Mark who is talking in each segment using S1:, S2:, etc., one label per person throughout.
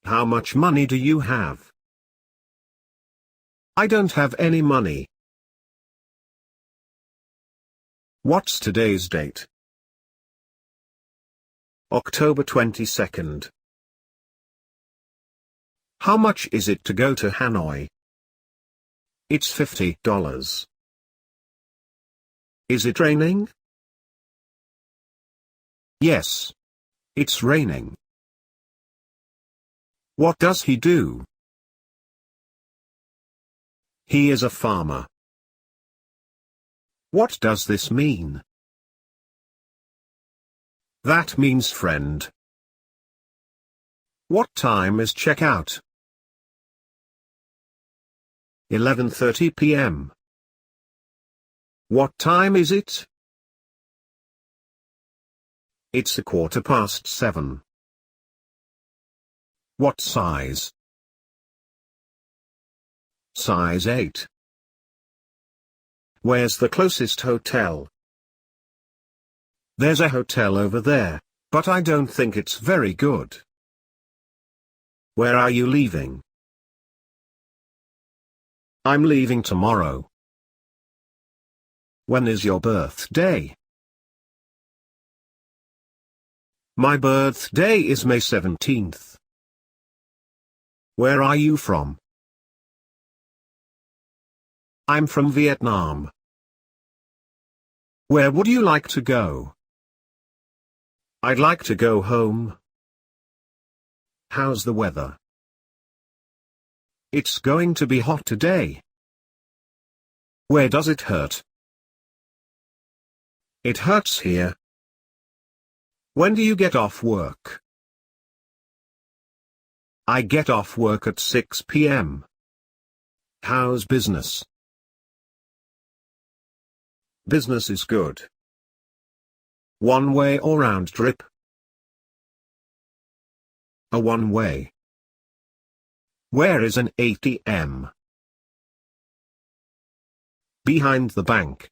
S1: How much money do you have? I don't have any money. What's today's date? October 22nd. How much is it to go to Hanoi? It's $50. Is it raining? Yes. It's raining. What does he do? He is a farmer. What does this mean? That means friend. What time is checkout? 11:30 p.m. What time is it? It's 7:15. What size? Size 8. Where's the closest hotel? There's a hotel over there, but I don't think it's very good. Where are you leaving? I'm leaving tomorrow. When is your birthday? My birthday is May 17th. Where are you from? I'm from Vietnam. Where would you like to go? I'd like to go home. How's the weather? It's going to be hot today. Where does it hurt? It hurts here. When do you get off work? I get off work at 6 p.m. How's business? Business is good. One way or round trip? A one-way. Where is an ATM? Behind the bank.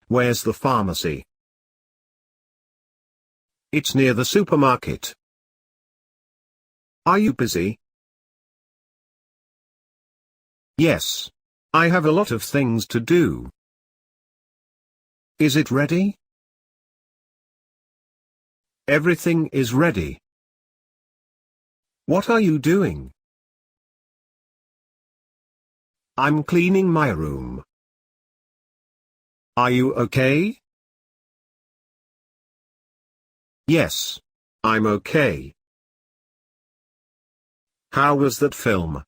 S1: Where's the pharmacy? It's near the supermarket. Are you busy? Yes. I have a lot of things to do. Is it ready? Everything is ready. What are you doing? I'm cleaning my room. Are you okay? Yes, I'm okay. How was that film?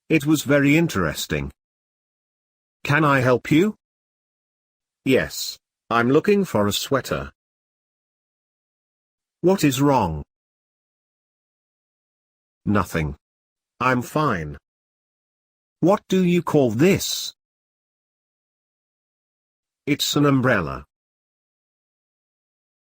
S1: It was very interesting. Can I help you? Yes, I'm looking for a sweater. What is wrong? Nothing. I'm fine. What do you call this? It's an umbrella.